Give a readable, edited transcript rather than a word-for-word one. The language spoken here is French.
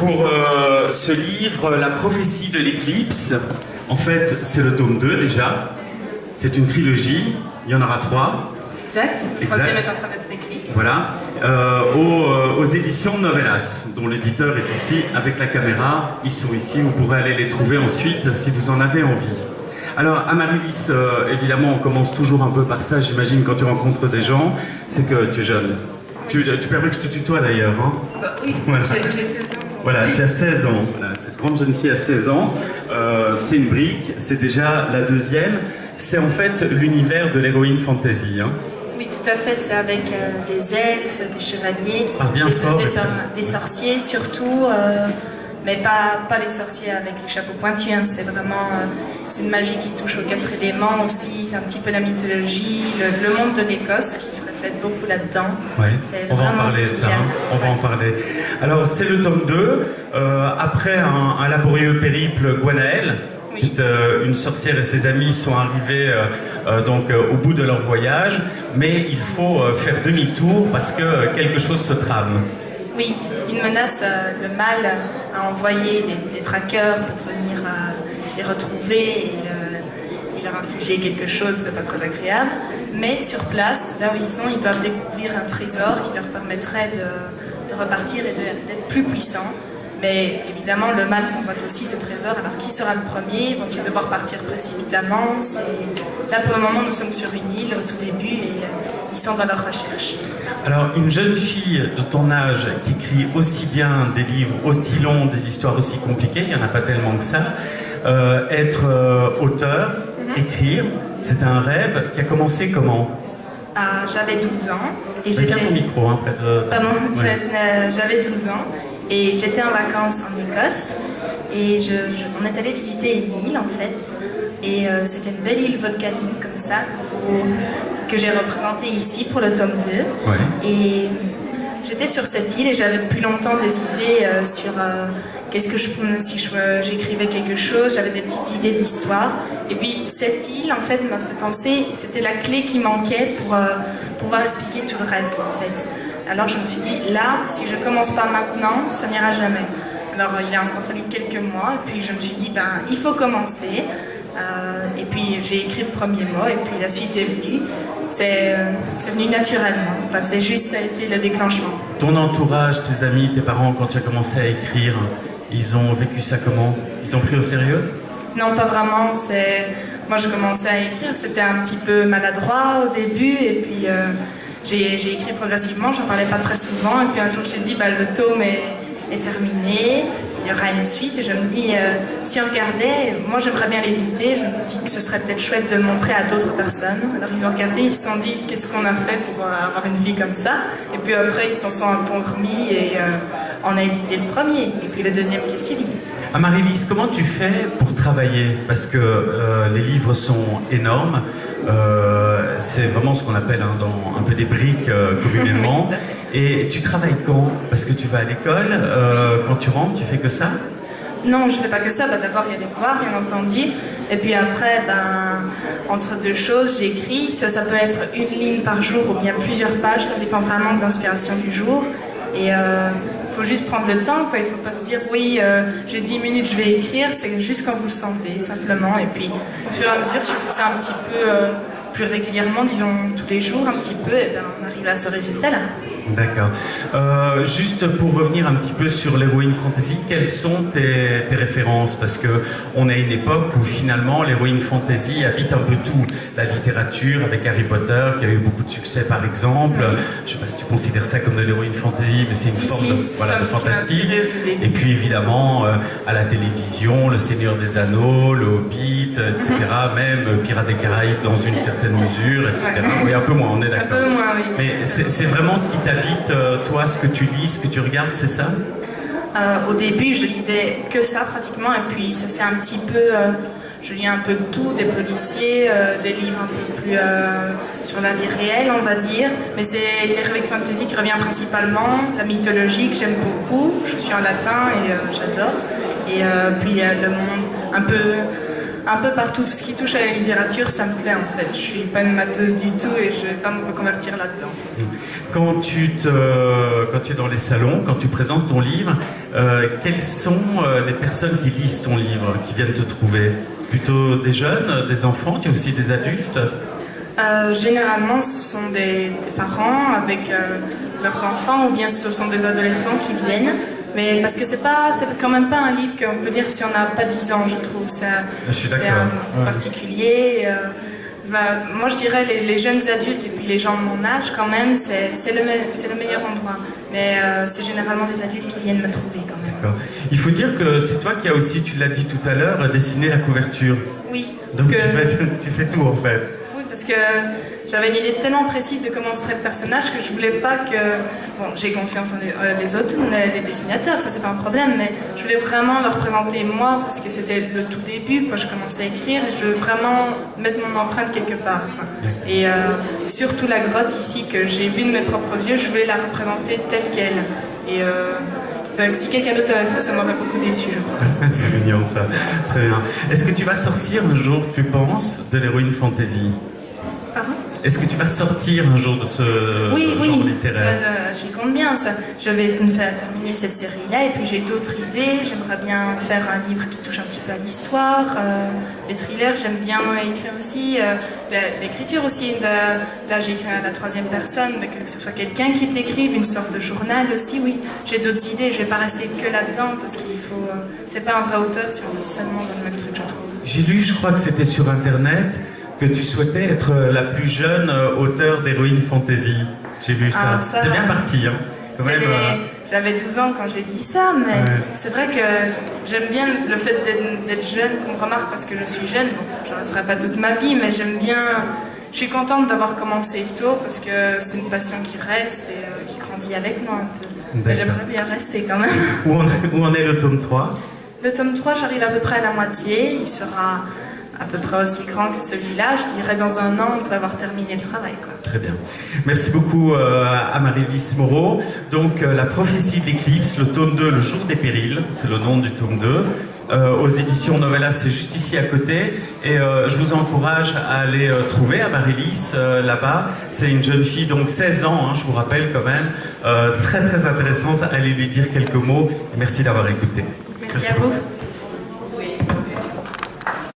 pour ce livre, La prophétie de l'éclipse. En fait, c'est le tome 2 déjà. C'est une trilogie, il y en aura 3. Exact, le troisième est en train d'être écrit. Voilà, aux éditions Novelas, dont l'éditeur est ici avec la caméra. Ils sont ici, vous pourrez aller les trouver ensuite si vous en avez envie. Alors, Amaryllis, évidemment, on commence toujours un peu par ça, j'imagine, quand tu rencontres des gens, c'est que tu es jeune. Tu permets que je te tutoie d'ailleurs, hein? Oui, voilà. J'ai 16 ans. Voilà, tu as 16 ans. Voilà, cette grande jeune fille a 16 ans. C'est une brique, c'est déjà la deuxième. C'est en fait l'univers de l'héroïne fantasy. Hein. Oui, tout à fait. C'est avec des elfes, des chevaliers, bien fort, des sorciers surtout. Mais pas les sorciers avec les chapeaux pointus, hein. C'est vraiment c'est une magie qui touche aux 4 éléments aussi, c'est un petit peu la mythologie, le monde de l'Écosse qui se reflète beaucoup là-dedans. Ouais, on va en parler de ça, hein. On va en parler. Alors c'est le tome 2, après un laborieux périple, Gwenaëlle, oui. Une sorcière et ses amis sont arrivés donc au bout de leur voyage, mais il faut faire demi-tour parce que quelque chose se trame. Oui, une menace, le mal a envoyé des traqueurs pour venir les retrouver et leur infliger quelque chose de pas très agréable. Mais sur place, là où ils sont, ils doivent découvrir un trésor qui leur permettrait de repartir et d'être plus puissants. Mais évidemment, le mal convoite aussi ce trésor. Alors qui sera le premier? Vont-ils devoir partir précipitamment? Là, pour le moment, nous sommes sur une île au tout début et ils sont dans leur recherche. Alors, une jeune fille de ton âge qui écrit aussi bien des livres aussi longs, des histoires aussi compliquées, il n'y en a pas tellement que ça, être auteur, écrire, c'est un rêve qui a commencé comment? J'avais 12 ans. Et c'est bien ton micro, hein, près de... Pardon, ouais. J'avais 12 ans et j'étais en vacances en Écosse et on est allé visiter une île en fait et c'était une belle île volcanique comme ça que j'ai représentée ici pour le tome 2. Ouais. Et j'étais sur cette île et j'avais depuis longtemps des idées sur qu'est-ce que si j'écrivais quelque chose, j'avais des petites idées d'histoire. Et puis cette île, en fait, m'a fait penser, c'était la clé qui manquait pour pouvoir expliquer tout le reste, en fait. Alors je me suis dit, là, si je commence pas maintenant, ça n'ira jamais. Alors il a encore fallu quelques mois, et puis je me suis dit, il faut commencer. Et puis j'ai écrit le premier mot, et puis la suite est venue. C'est venu naturellement. Ça a été le déclenchement. Ton entourage, tes amis, tes parents, quand tu as commencé à écrire, ils ont vécu ça comment? Ils t'ont pris au sérieux? Non, pas vraiment. Moi, je commençais à écrire. C'était un petit peu maladroit au début, et puis j'ai écrit progressivement. J'en parlais pas très souvent, et puis un jour, j'ai dit, le tome est terminé. Il y aura une suite et je me dis, si on regardait, moi j'aimerais bien l'éditer, je me dis que ce serait peut-être chouette de le montrer à d'autres personnes. Alors ils ont regardé, ils se sont dit, qu'est-ce qu'on a fait pour avoir une vie comme ça? Et puis après, ils s'en sont un peu remis et on a édité le premier, et puis le deuxième qui est suivi. Amaryllis, comment tu fais pour travailler? Parce que les livres sont énormes, c'est vraiment ce qu'on appelle dans un peu des briques communément. Et tu travailles quand? Parce que tu vas à l'école, quand tu rentres, tu fais que ça? Non, je fais pas que ça. D'abord, il y a les devoirs, bien entendu. Et puis après, entre deux choses, j'écris. Ça peut être une ligne par jour ou bien plusieurs pages. Ça dépend vraiment de l'inspiration du jour. Et il faut juste prendre le temps, quoi. Il ne faut pas se dire, oui, j'ai 10 minutes, je vais écrire. C'est juste quand vous le sentez, simplement. Et puis, au fur et à mesure, si je fais ça un petit peu plus régulièrement, disons tous les jours, un petit peu, et on arrive à ce résultat-là. D'accord. Juste pour revenir un petit peu sur l'héroïne fantasy, quelles sont tes références? Parce qu'on est à une époque où finalement l'héroïne fantasy habite un peu tout. La littérature avec Harry Potter, qui a eu beaucoup de succès par exemple. Je ne sais pas si tu considères ça comme de l'héroïne fantasy, mais c'est une forme de fantastique. Et puis évidemment, à la télévision, Le Seigneur des Anneaux, Le Hobbit, etc. Même Pirates des Caraïbes dans une certaine mesure, etc. Oui, un peu moins, on est d'accord. Un peu moins, oui. Mais c'est vraiment ce qui t'habite, toi, ce que tu lis, ce que tu regardes, c'est ça? Au début, je lisais que ça pratiquement, et puis ça c'est un petit peu... je lis un peu de tout, des policiers, des livres un peu plus sur la vie réelle, on va dire. Mais c'est l'heroic fantasy qui revient principalement, la mythologie que j'aime beaucoup. Je suis en latin et j'adore. Et puis le monde un peu un peu partout. Tout ce qui touche à la littérature, ça me plaît en fait. Je suis pas une matheuse du tout et je vais pas me reconvertir là-dedans. Quand tu es dans les salons, quand tu présentes ton livre, quelles sont les personnes qui lisent ton livre, qui viennent te trouver? Plutôt des jeunes, des enfants, tu as aussi des adultes? Généralement, ce sont des parents avec leurs enfants ou bien ce sont des adolescents qui viennent. Mais parce que c'est quand même pas un livre qu'on peut lire si on n'a pas 10 ans, je trouve. C'est un peu particulier. Moi, je dirais les jeunes adultes et puis les gens de mon âge, quand même, c'est le meilleur endroit. Mais c'est généralement des adultes qui viennent me trouver, quand même. D'accord. Il faut dire que c'est toi qui as aussi, tu l'as dit tout à l'heure, dessiné la couverture. Oui. Donc tu fais tout, en fait. Oui, parce que j'avais une idée tellement précise de comment serait le personnage que je voulais pas que... Bon, j'ai confiance en les autres, les dessinateurs, ça c'est pas un problème, mais je voulais vraiment leur présenter moi, parce que c'était le tout début, quand je commençais à écrire, et je veux vraiment mettre mon empreinte quelque part, quoi. Et surtout la grotte ici, que j'ai vue de mes propres yeux, je voulais la représenter telle qu'elle. Et si quelqu'un d'autre l'avait fait, ça m'aurait beaucoup déçu, je crois. C'est mignon ça, très bien. Est-ce que tu vas sortir un jour, tu penses, de l'héroïne fantasy? Pardon? Est-ce que tu vas sortir un jour de ce genre littéraire? J'y compte bien ça. Je vais terminer cette série-là et puis j'ai d'autres idées. J'aimerais bien faire un livre qui touche un petit peu à l'histoire, les thrillers. J'aime bien écrire aussi, l'écriture aussi. Là, j'écris à la 3e personne, que ce soit quelqu'un qui le décrive, une sorte de journal aussi. Oui, j'ai d'autres idées. Je vais pas rester que là-dedans parce qu'il faut. C'est pas un vrai auteur si on est seulement dans le même truc, je trouve. J'ai lu, je crois que c'était sur Internet, que tu souhaitais être la plus jeune auteure d'héroïne fantasy. J'ai vu ça. C'est bien parti, hein. Quand même, J'avais 12 ans quand j'ai dit ça, mais c'est vrai que j'aime bien le fait d'être jeune, qu'on me remarque parce que je suis jeune. Bon, je ne resterai pas toute ma vie, mais j'aime bien... Je suis contente d'avoir commencé tôt parce que c'est une passion qui reste et qui grandit avec moi un peu. Mais j'aimerais bien rester quand même. Où en est le tome 3? Le tome 3, j'arrive à peu près à la moitié. Il sera à peu près aussi grand que celui-là. Je dirais dans un an, on peut avoir terminé le travail, quoi. Très bien. Merci beaucoup à Marie-Lise Moreau. Donc, La prophétie de l'éclipse, le tome 2, Le jour des périls, c'est le nom du tome 2. Aux éditions Novella, c'est juste ici à côté. Et je vous encourage à aller trouver à Marie-Lise là-bas. C'est une jeune fille, donc 16 ans, hein, je vous rappelle quand même. Très très intéressante. Allez lui dire quelques mots. Merci d'avoir écouté. Merci à vous.